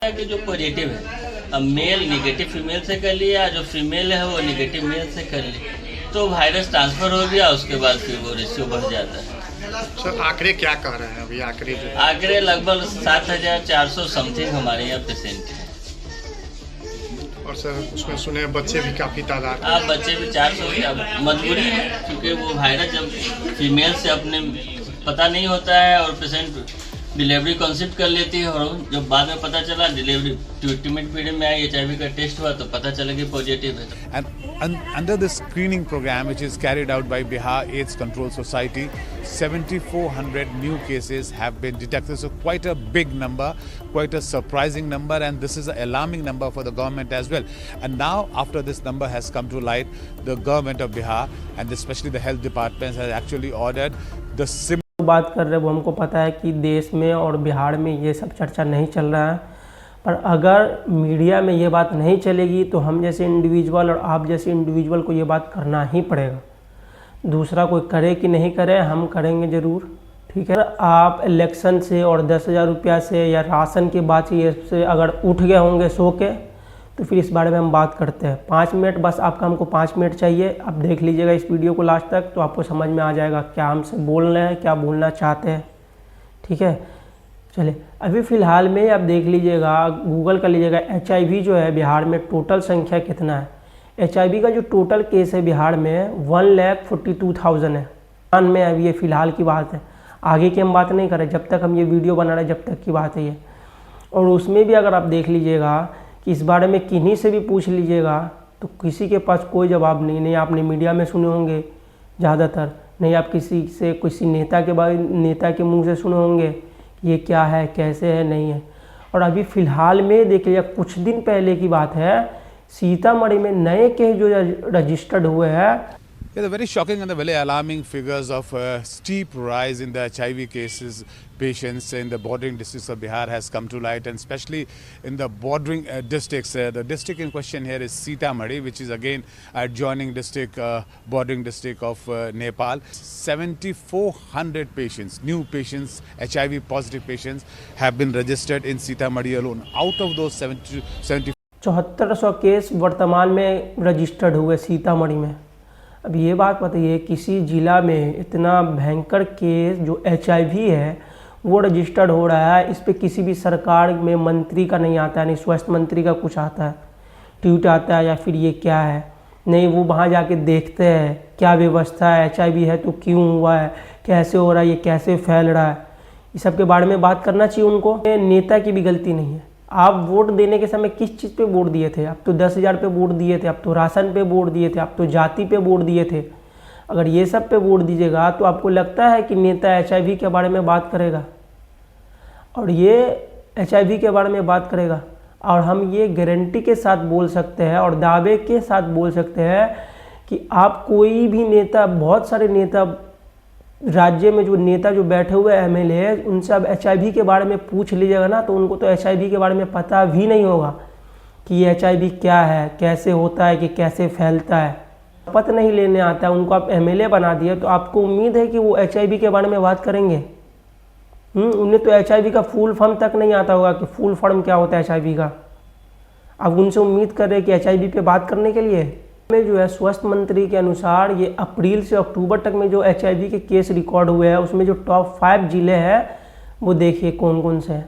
कि जो पॉजिटिव है, अब मेल निगेटिव फीमेल से कर लिया, जो फीमेल है वो निगेटिव मेल से कर ली, तो वायरस ट्रांसफ़र हो गया, उसके बाद फिर वो रेशियो बढ़ जाता है। सर आंकड़े क्या कह रहे हैं अभी आंकड़े जो आंकड़े लगभग 7,400 समथिंग हमारे यहाँ पेशेंट हैं। और सर उसमें सुने बच्चे भी काफ़ी तादाद आप बच्चे भी 400 की अब मजबूरी है, क्योंकि वो वायरस जब फीमेल से अपने पता नहीं होता है और पेशेंट डिलीवरी कंसिप्ट कर लेती है, और जब बाद में पता चला डिलीवरी ट्रीटमेंट पीरियड में आई HIV का टेस्ट हुआ तो पता चला कि पॉजिटिव है। And under the screening program which is carried out by Bihar AIDS Control Society, 7,400 new cases have been detected. So quite a big number, quite a surprising number, and this is an alarming number for the government as well. And now after this number has come to light, the government of Bihar and especially the health departments has actually ordered the बात कर रहे हैं वो हमको पता है कि देश में और बिहार में ये सब चर्चा नहीं चल रहा है, पर अगर मीडिया में ये बात नहीं चलेगी तो हम जैसे इंडिविजुअल और आप जैसे इंडिविजुअल को ये बात करना ही पड़ेगा। दूसरा कोई करे कि नहीं करे, हम करेंगे ज़रूर, ठीक है। आप इलेक्शन से और 10,000 रुपया से या राशन के बाद से अगर उठ गए होंगे सो के, तो फिर इस बारे में हम बात करते हैं। 5 मिनट बस आपका, हमको 5 मिनट चाहिए। आप देख लीजिएगा इस वीडियो को लास्ट तक, तो आपको समझ में आ जाएगा क्या हमसे बोल रहे हैं, क्या बोलना चाहते हैं, ठीक है। चलिए अभी फ़िलहाल में आप देख लीजिएगा, गूगल कर लीजिएगा HIV जो है बिहार में टोटल संख्या कितना है। HIV का जो टोटल केस है बिहार में 1,42,000 है। में अभी ये फ़िलहाल की बात है, आगे की हम बात नहीं करें, जब तक हम ये वीडियो बना रहे जब तक की बात है ये। और उसमें भी अगर आप देख लीजिएगा कि इस बारे में किन्हीं से भी पूछ लीजिएगा तो किसी के पास कोई जवाब नहीं आपने मीडिया में सुने होंगे ज़्यादातर, नहीं आप किसी नेता के मुंह से सुने होंगे ये क्या है, कैसे है, नहीं है। और अभी फ़िलहाल में देख लीजिए, कुछ दिन पहले की बात है, सीतामढ़ी में नए केस जो रजिस्टर्ड हुए हैं। Yeah, the very shocking and the very alarming figures of steep rise in the HIV cases, patients in the bordering districts of Bihar has come to light, and especially in the bordering districts. The district in question here is Sitamarhi, which is again adjoining district, bordering district of Nepal. 7,400 patients, new patients, HIV positive patients have been registered in Sitamarhi alone. Out of those 7400 case वर्तमान में registered हुए सीतामढ़ी में। अब ये बात बताइए, किसी ज़िला में इतना भयंकर केस जो HIV है वो रजिस्टर्ड हो रहा है, इस पर किसी भी सरकार में मंत्री का नहीं आता है, नहीं स्वास्थ्य मंत्री का कुछ आता है, ट्वीट आता है या फिर ये क्या है, नहीं वो वहाँ जाके देखते हैं क्या व्यवस्था है, HIV है तो क्यों हुआ है, कैसे हो रहा है, ये कैसे फैल रहा है, ये सब के बारे में बात करना चाहिए उनको। नेता की भी गलती नहीं है। आप वोट देने के समय किस चीज़ पे वोट दिए थे? आप तो 10,000 पे वोट दिए थे, आप तो राशन पे वोट दिए थे, आप तो जाति पे वोट दिए थे। अगर ये सब पे वोट दीजिएगा तो आपको लगता है कि नेता HIV के बारे में बात करेगा, और ये HIV के बारे में बात करेगा, और हम ये गारंटी के साथ बोल सकते हैं और दावे के साथ बोल सकते हैं कि आप कोई भी नेता, बहुत सारे नेता राज्य में जो नेता जो बैठे हुए MLA है, उनसे अब HIV के बारे में पूछ लीजिएगा ना, तो उनको तो HIV के बारे में पता भी नहीं होगा कि ये HIV क्या है, कैसे होता है, कि कैसे फैलता है, पता नहीं लेने आता है। उनको आप MLA बना दिए तो आपको उम्मीद है कि वो HIV के बारे में बात करेंगे? उन्हें तो HIV का फुल फॉर्म तक नहीं आता होगा कि फुल फॉर्म क्या होता है HIV का। अब उनसे उम्मीद कर रहे हैं कि HIV पे बात करने के लिए में जो है स्वास्थ्य मंत्री के अनुसार ये अप्रैल से अक्टूबर तक में जो HIV के केस रिकॉर्ड हुए हैं, उसमें जो टॉप 5 ज़िले हैं वो देखिए कौन कौन से हैं।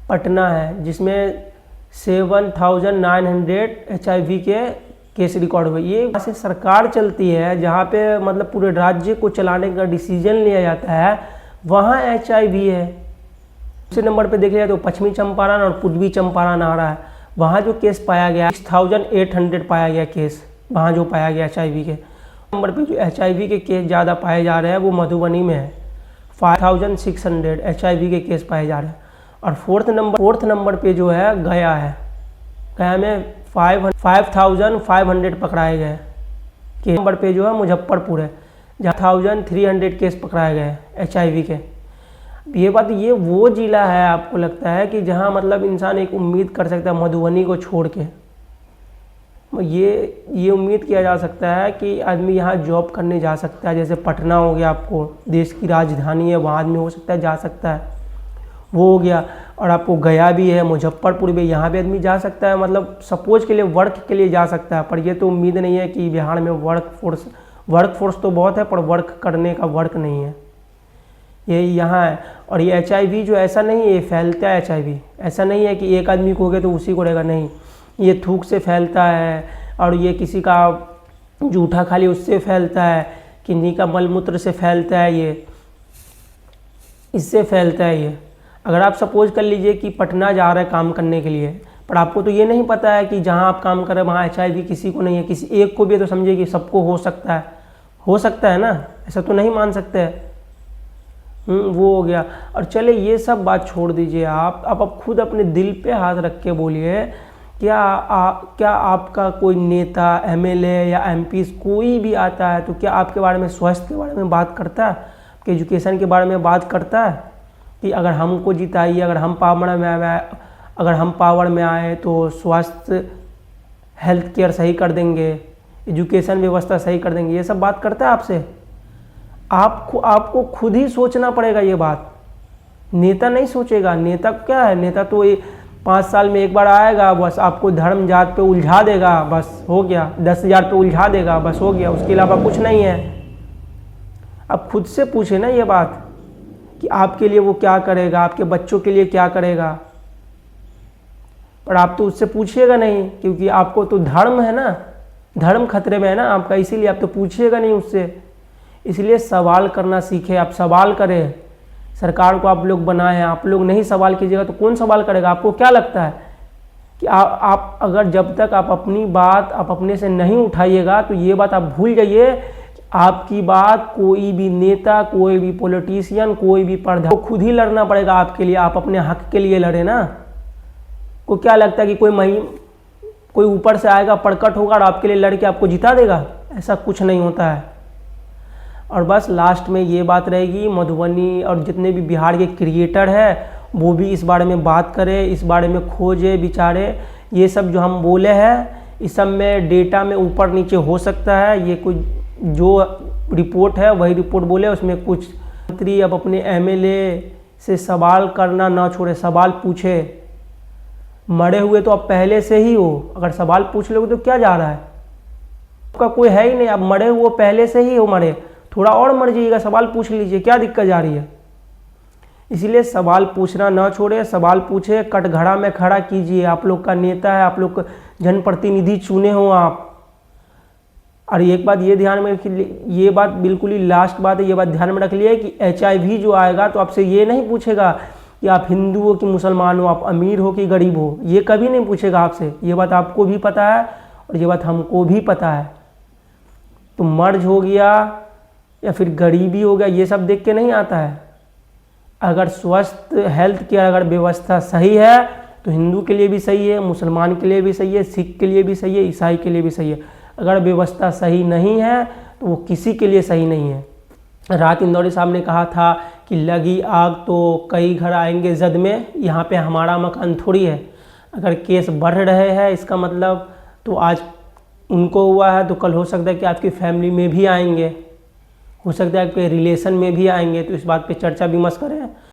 पटना है जिसमें 7,900 HIV के केस रिकॉर्ड हुए। ये वहाँ से सरकार चलती है, जहाँ पे मतलब पूरे राज्य को चलाने का डिसीजन लिया जाता है, वहाँ HIV है। दूसरे नंबर पे देख लिया तो पश्चिमी चंपारण और पूर्वी चंपारण आ रहा है, वहाँ जो केस पाया गया 6,800 पाया गया केस, वहाँ जो पाया गया HIV के। नंबर पे जो HIV के केस ज़्यादा पाए जा रहे हैं वो मधुबनी में है, 5,600 HIV के केस पाए जा रहे हैं। और फोर्थ नंबर पे जो है गया है, गया में 5,500 पकड़ाए गए के। नंबर पे जो है मुजफ्फरपुर है, जहाँ 1,300 केस पकड़ाए गए HIV के। ये बात, ये वो ज़िला है आपको लगता है कि जहाँ मतलब इंसान एक उम्मीद कर सकता है मधुबनी को छोड़ के, ये उम्मीद किया जा सकता है कि आदमी यहाँ जॉब करने जा सकता है। जैसे पटना हो गया, आपको देश की राजधानी है, वहाँ आदमी हो सकता है जा सकता है, वो हो गया। और आपको गया भी है, मुजफ्फरपुर भी, यहाँ भी आदमी जा सकता है, मतलब सपोज के लिए वर्क के लिए जा सकता है। पर ये तो उम्मीद नहीं है कि बिहार में वर्क फोर्स तो बहुत है पर वर्क करने का वर्क नहीं है, यही यहाँ है। और ये HIV जो ऐसा नहीं है, ये फैलता है। HIV ऐसा नहीं है कि एक आदमी को हो गया तो उसी को रहेगा, नहीं, ये थूक से फैलता है, और ये किसी का जूठा खाली उससे फैलता है, किन्हीं का मलमूत्र से फैलता है, ये इससे फैलता है। ये अगर आप सपोज कर लीजिए कि पटना जा रहे हैं काम करने के लिए, पर आपको तो ये नहीं पता है कि जहाँ आप काम कर रहे हैं वहाँ HIV किसी को नहीं है, किसी एक को भी है, तो समझिए कि सबको हो सकता है ना, ऐसा तो नहीं मान सकते हैं। वो हो गया। और चले ये सब बात छोड़ दीजिए, आप खुद अपने दिल पे हाथ रख के बोलिए, क्या आपका कोई नेता, MLA या MP कोई भी आता है तो क्या आपके बारे में, स्वास्थ्य के बारे में बात करता है, आपके एजुकेशन के बारे में बात करता है कि अगर हमको जिताइए, अगर हम पावर में आए तो स्वास्थ्य हेल्थ केयर सही कर देंगे, एजुकेशन व्यवस्था सही कर देंगे, ये सब बात करता है आपसे? आपको खुद ही सोचना पड़ेगा ये बात, नेता नहीं सोचेगा। नेता क्या है, नेता तो 5 साल में एक बार आएगा, बस आपको धर्म जात पे उलझा देगा, बस हो गया, 10,000 पे उलझा देगा, बस हो गया, उसके अलावा कुछ नहीं है। अब खुद से पूछे ना ये बात कि आपके लिए वो क्या करेगा, आपके बच्चों के लिए क्या करेगा, पर आप तो उससे पूछिएगा नहीं, क्योंकि आपको तो धर्म है ना, धर्म खतरे में है ना आपका, इसीलिए आप तो पूछिएगा नहीं उससे। इसलिए सवाल करना सीखे, आप सवाल करें, सरकार को आप लोग बनाए, आप लोग नहीं सवाल कीजिएगा तो कौन सवाल करेगा? आपको क्या लगता है कि आप अगर जब तक आप अपनी बात आप अपने से नहीं उठाइएगा तो ये बात आप भूल जाइए, आपकी बात कोई भी नेता, कोई भी पॉलिटिशियन, कोई भी प्रधान को खुद ही लड़ना पड़ेगा आपके लिए। आप अपने हक के लिए लड़े ना। को क्या लगता है कि कोई ऊपर से आएगा, प्रकट होगा और आपके लिए लड़ के आपको जिता देगा? ऐसा कुछ नहीं होता है। और बस लास्ट में ये बात रहेगी, मधुबनी और जितने भी बिहार के क्रिएटर हैं वो भी इस बारे में बात करें, इस बारे में खोजे विचारे। ये सब जो हम बोले हैं इस सब में डेटा में ऊपर नीचे हो सकता है, ये कुछ जो रिपोर्ट है वही रिपोर्ट बोले, उसमें कुछ मंत्री अब अपने MLA से सवाल करना ना छोड़े, सवाल पूछे। मरे हुए तो अब पहले से ही हो, अगर सवाल पूछ लोगे तो क्या जा रहा है? आपका कोई है ही नहीं, आप मरे हुए पहले से ही हो, मरे थोड़ा और मर जाइएगा, सवाल पूछ लीजिए, क्या दिक्कत जा रही है? इसलिए सवाल पूछना ना छोड़े, सवाल पूछे, कटघरा में खड़ा कीजिए। आप लोग का नेता है, आप लोग जनप्रतिनिधि चुने हो आप। और एक बात ये ध्यान में रखिए, ये बात बिल्कुल ही लास्ट बात है, ये बात ध्यान में रख लिए कि HIV जो आएगा तो आपसे ये नहीं पूछेगा कि आप हिंदू हो कि मुसलमान हो, आप अमीर हो कि गरीब हो, ये कभी नहीं पूछेगा आपसे। ये बात आपको भी पता है और ये बात हमको भी पता है। तो मर्ज हो गया या फिर गरीबी हो गया, ये सब देख के नहीं आता है। अगर स्वस्थ हेल्थ केयर अगर व्यवस्था सही है तो हिंदू के लिए भी सही है, मुसलमान के लिए भी सही है, सिख के लिए भी सही है, ईसाई के लिए भी सही है। अगर व्यवस्था सही नहीं है तो वो किसी के लिए सही नहीं है। रात इंदौरी साहब ने कहा था कि लगी आग तो कई घर आएंगे जद में, यहाँ पे हमारा मकान थोड़ी है। अगर केस बढ़ रहे हैं इसका मतलब तो आज उनको हुआ है तो कल हो सकता है कि आपकी फैमिली में भी आएंगे, हो सकता है आपके रिलेशन में भी आएंगे। तो इस बात पे चर्चा विमर्श करें।